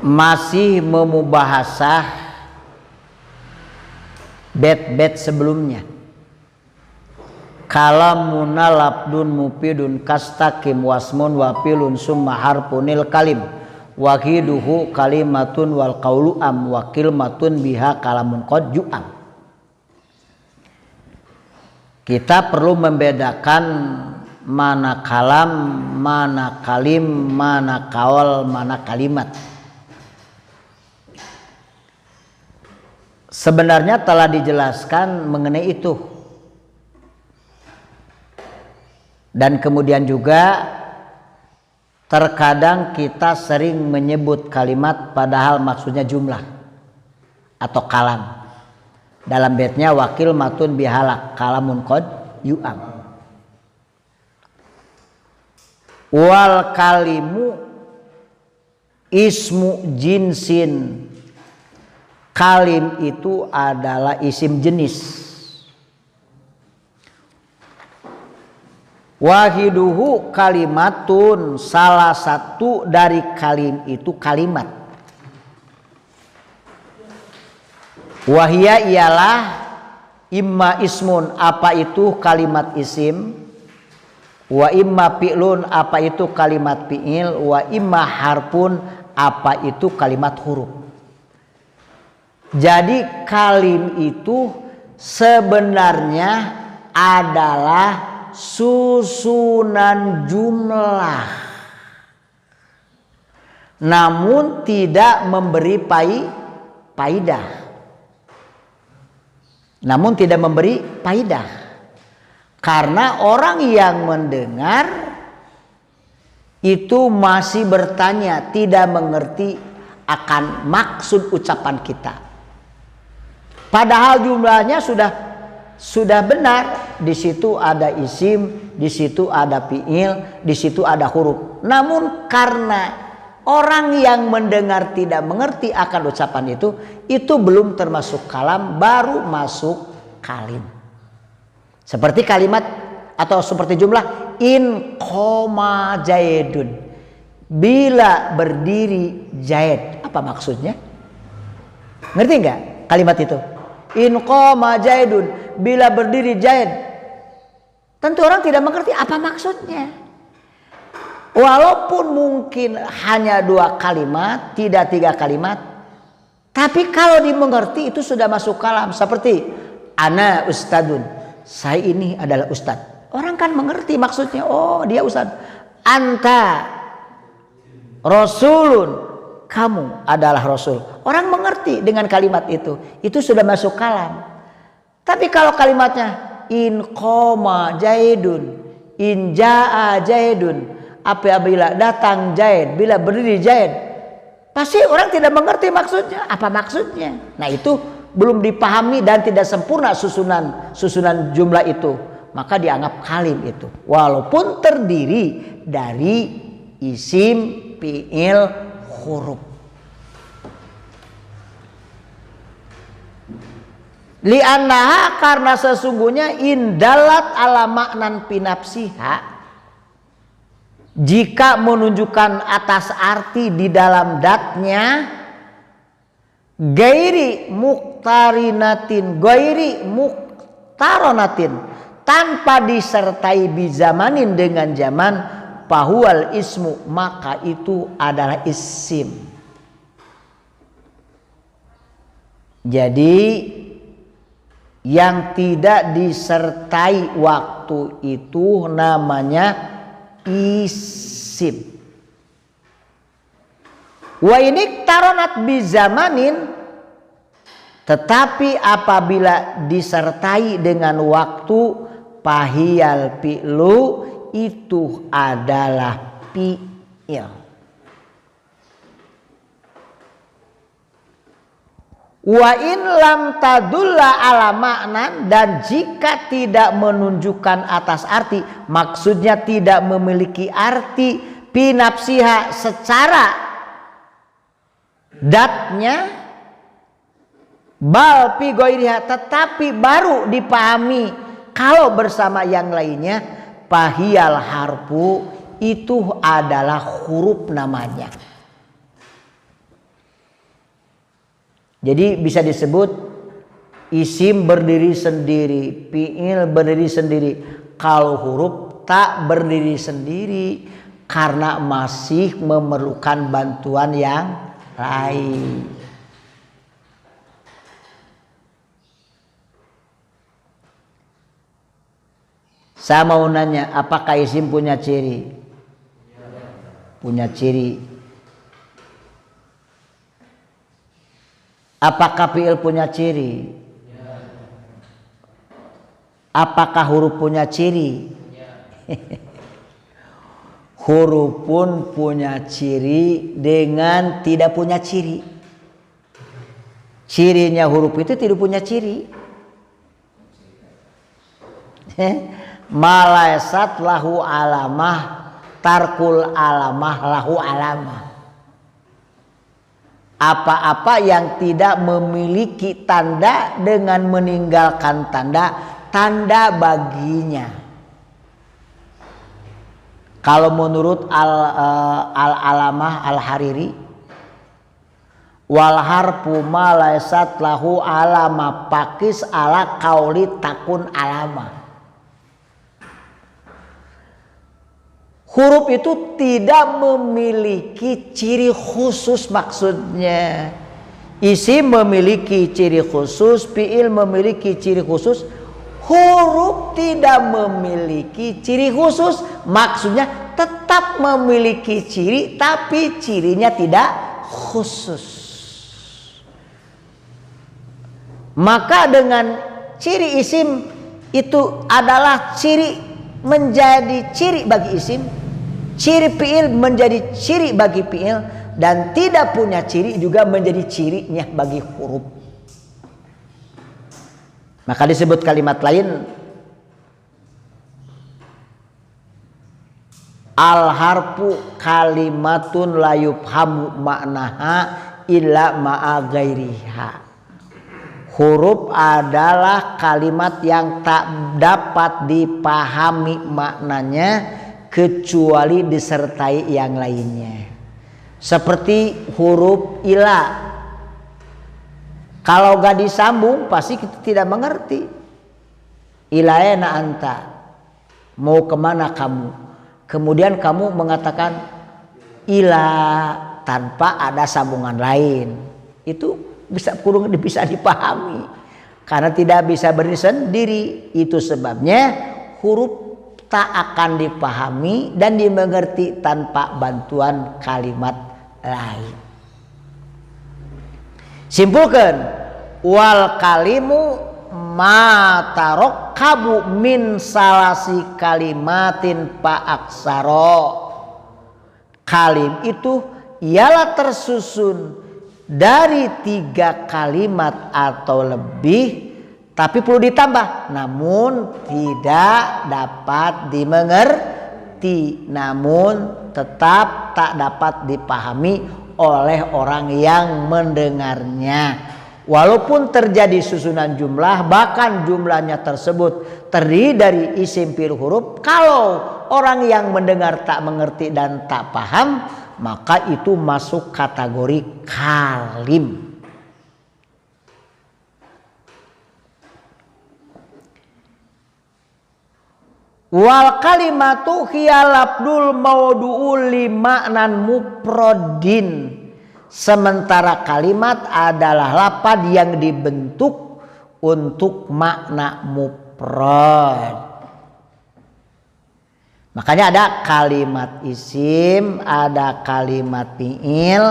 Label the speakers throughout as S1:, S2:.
S1: masih memubahasah bait-bait sebelumnya. Kalamuna labdun mupidun kastakim wasmun wapilun summa harpunil kalim wahiduhu kalimatun wal qawlu am wa kilmatun biha kalamun qad ju'am. Kita perlu membedakan mana kalam, mana kalim, mana kaul, mana kalimat. Sebenarnya telah dijelaskan mengenai itu. Dan kemudian juga terkadang kita sering menyebut kalimat padahal maksudnya jumlah atau kalam. Dalam baitnya wakil matun bihalak kalamun qad yu'am. Wal kalimu ismu jinsin. Kalim itu adalah isim jenis. Wahiduhu kalimatun, salah satu dari kalim itu kalimat. Wahia ialah imma ismun, apa itu kalimat isim, wa imma fi'lun, apa itu kalimat fi'il, wa imma harpun, apa itu kalimat huruf. Jadi kalim itu sebenarnya adalah susunan jumlah, namun tidak memberi faidah. Namun tidak memberi faidah. Karena orang yang mendengar itu masih bertanya, tidak mengerti akan maksud ucapan kita. Padahal jumlahnya sudah benar. Di situ ada isim, di situ ada fi'il, di situ ada huruf. Namun karena orang yang mendengar tidak mengerti akan ucapan itu belum termasuk kalam, baru masuk kalim. Seperti kalimat atau seperti jumlah in qoma jaidun, bila berdiri Zaid. Apa maksudnya? Ngerti nggak kalimat itu? In qoma jaidun, bila berdiri Zaid. Tentu orang tidak mengerti apa maksudnya. Walaupun mungkin hanya 2 kalimat, tidak 3 kalimat, tapi kalau dimengerti itu sudah masuk kalam. Seperti ana ustadun, saya ini adalah ustad. Orang kan mengerti maksudnya, oh dia ustad. Anta rasulun, kamu adalah rasul. Orang mengerti dengan kalimat itu sudah masuk kalam. Tapi kalau kalimatnya in qoma jaidun, in jaa jaidun, apabila datang Zaid, bila berdiri Zaid, pasti orang tidak mengerti maksudnya. Apa maksudnya? Nah itu belum dipahami dan tidak sempurna susunan jumlah itu, maka dianggap kalim itu. Walaupun terdiri dari isim, fi'il, huruf. Li'annaha, karena sesungguhnya indalat ala maknan pinapsiha, jika menunjukkan atas arti di dalam datnya, gairi muktarinatin, gairi muktaronatin, tanpa disertai bizamanin dengan zaman, pahual ismu, maka itu adalah isim. Jadi yang tidak disertai waktu itu namanya isim. Wa ini taronat bizamanin, tetapi apabila disertai dengan waktu, pahiyal fi'lu, itu adalah fi'il. Wa in lam tadulla ala maknan, dan jika tidak menunjukkan atas arti, maksudnya tidak memiliki arti pinapsiha secara datnya, bal pi goiriha, tetapi baru dipahami kalau bersama yang lainnya, pahiyal harfu, itu adalah huruf namanya. Jadi bisa disebut isim berdiri sendiri, fi'il berdiri sendiri. Kalau huruf tak berdiri sendiri karena masih memerlukan bantuan yang lain. Saya mau nanya, apakah isim punya ciri? Punya ciri. Apakah fi'il punya ciri? Apakah huruf punya ciri? Huruf pun punya ciri dengan tidak punya ciri. Cirinya huruf itu tidak punya ciri. Malaysat lahu alamah, tarkul alamah lahu alamah. Apa-apa yang tidak memiliki tanda dengan meninggalkan tanda, tanda baginya. Kalau menurut al-alamah al-hariri, wal harfu malaysat lahu alamah pakis ala kauli takun alamah. Huruf itu tidak memiliki ciri khusus, maksudnya isim memiliki ciri khusus, fi'il memiliki ciri khusus, huruf tidak memiliki ciri khusus, maksudnya tetap memiliki ciri tapi cirinya tidak khusus. Maka dengan ciri isim itu adalah ciri, menjadi ciri bagi isim, ciri fi'il menjadi ciri bagi fi'il, dan tidak punya ciri juga menjadi cirinya bagi huruf. Maka disebut kalimat lain al harfu kalimatun la yufhamu maknaha illa ma'a ghairiha. Huruf adalah kalimat yang tak dapat dipahami maknanya kecuali disertai yang lainnya. Seperti huruf ila. Kalau gak disambung pasti kita tidak mengerti. Ilaena anta, mau kemana kamu? Kemudian kamu mengatakan ila tanpa ada sambungan lain. Itu kurang bisa dipahami karena tidak bisa berdiri sendiri. Itu sebabnya huruf tak akan dipahami dan dimengerti tanpa bantuan kalimat lain. Simpulkan, wal kalimu ma tarokkabu min salasi kalimatin pa aksaro. Kalim itu ialah tersusun dari 3 kalimat atau lebih, tapi perlu ditambah, namun tidak dapat dimengerti, namun tetap tak dapat dipahami oleh orang yang mendengarnya. Walaupun terjadi susunan jumlah, bahkan jumlahnya tersebut terdiri dari isim fi'il huruf, kalau orang yang mendengar tak mengerti dan tak paham, maka itu masuk kategori kalim. Wal kalimatu hiya labdul maudu'u li ma'nan mufradin. Sementara kalimat adalah lafaz yang dibentuk untuk makna mufrad. Makanya ada kalimat isim, ada kalimat fi'il,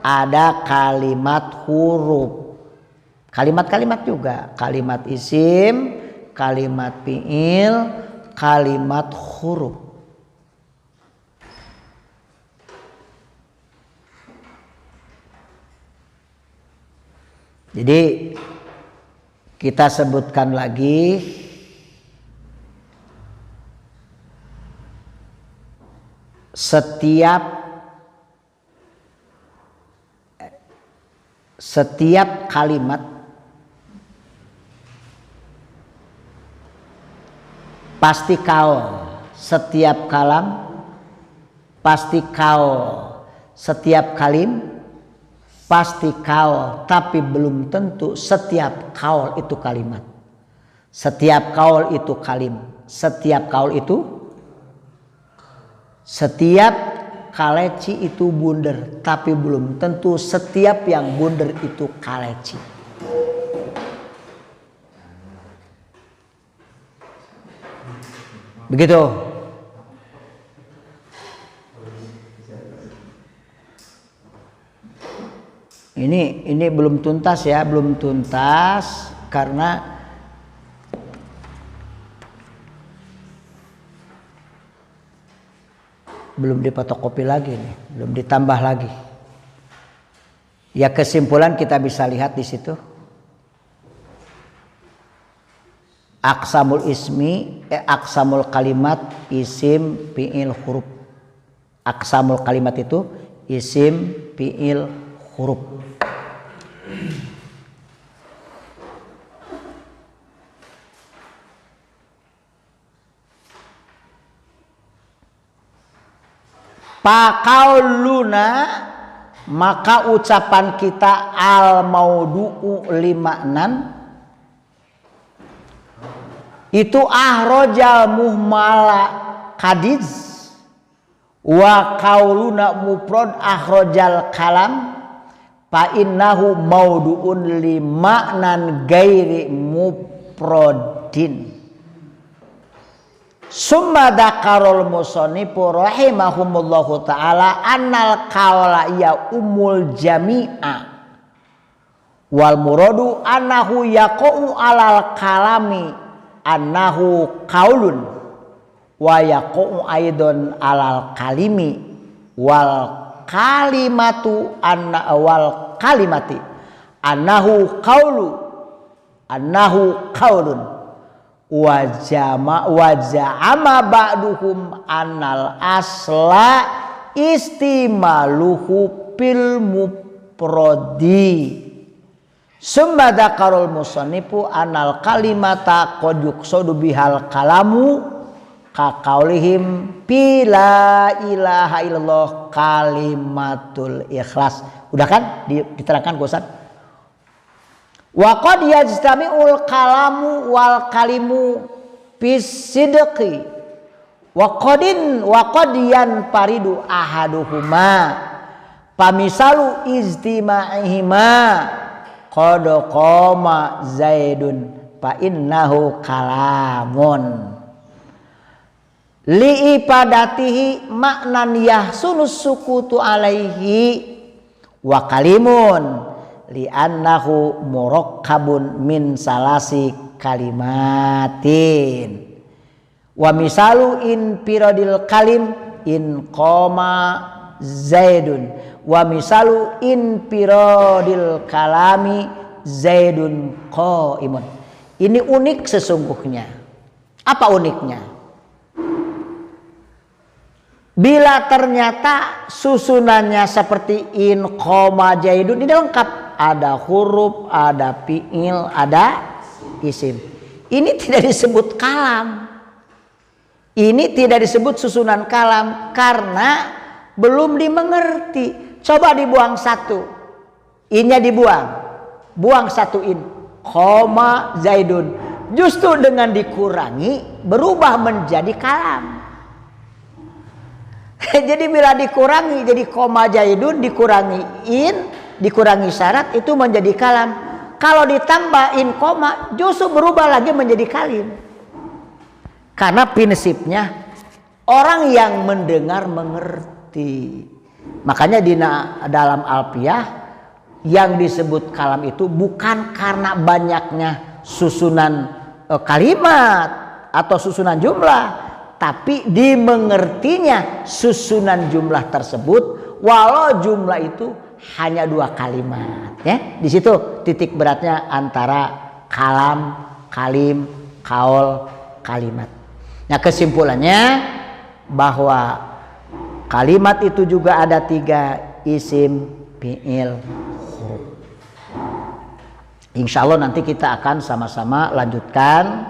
S1: ada kalimat huruf. Kalimat-kalimat juga, kalimat isim, kalimat fi'il, kalimat huruf. Jadi kita sebutkan lagi, setiap kalimat pasti kaul, setiap kalam pasti kaul, setiap kalim pasti kaul, tapi belum tentu setiap kaul itu kalimat. Setiap kaul itu kalim. Setiap kaul itu, setiap kaleci itu bunder, tapi belum tentu setiap yang bunder itu kaleci. Begitu. Ini belum tuntas ya, belum tuntas karena belum difotokopi lagi nih, belum ditambah lagi. Ya kesimpulan kita bisa lihat di situ. Aqsamul ismi, aqsamul kalimat, isim, fi'il, huruf. Aqsamul kalimat itu isim, fi'il, huruf. Pakauluna, maka ucapan kita al maudu'u lima'nan itu ahrojal muhmala kadiz wa kauluna mufrad ahrojal kalam fa innahu maudu'un lima'nan gairi mufradin. Summa dzakarul musannifu rahimahumullahu taala annal qawla ya umul jami'a wal muradu annahu yaqau alal kalami annahu qaulun wa yaqau aidan alal kalimi wal kalimatu anna wal kalimati annahu qaulu annahu qaulun waja'ama ba'duhum annal asla istimaluhu bil mufradi. Summa dzakarul musannifu annal kalimata qad yuqsadu bihal kalamu ka qaulihim bila ilaha illallah kalimatul ikhlas. Udah kan diterangkan Ustaz? Wa qad yajtami'ul kalamu wal kalimu bisidqi wa qad yanfaridu ahaduhuma pamisalu ijtima'ihima qad qama zaidun fa innahu kalamun li ipadatihi maknan yahsunus sukutu alaihi wa kalimun li'annahu murakkabun min salasi kalimatin wa misalu in piradil kalim in qoma zaidun wa misalu in piradil kalami zaidun qaimun. Ini unik sesungguhnya. Apa uniknya? Bila ternyata susunannya seperti in qoma zaidun ini lengkap. Ada huruf, ada fi'il, ada isim. Ini tidak disebut kalam. Ini tidak disebut susunan kalam karena belum dimengerti. Coba dibuang satu, innya dibuang, buang satu in, koma zaidun. Justru dengan dikurangi berubah menjadi kalam. Jadi bila dikurangi jadi koma zaidun, dikurangi in, dikurangi syarat itu menjadi kalam. Kalau ditambah in koma justru berubah lagi menjadi kalim. Karena prinsipnya orang yang mendengar mengerti. Makanya di dalam Alfiyah yang disebut kalam itu bukan karena banyaknya susunan kalimat atau susunan jumlah, tapi dimengertinya susunan jumlah tersebut walau jumlah itu hanya 2 kalimat, ya. Di situ titik beratnya antara kalam, kalim, kaul, kalimat. Nah, kesimpulannya bahwa kalimat itu juga ada 3, isim, fi'il, huruf. Insya Allah nanti kita akan sama-sama lanjutkan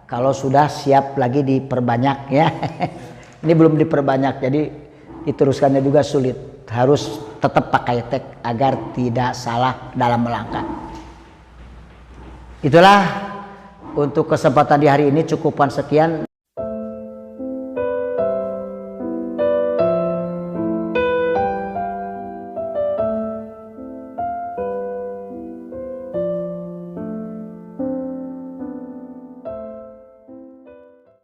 S1: kalau sudah siap lagi diperbanyak, ya. Ini belum diperbanyak, jadi diteruskannya juga sulit. harus tetap pakai tek agar tidak salah dalam melangkah. Itulah untuk kesempatan di hari ini, cukupan sekian.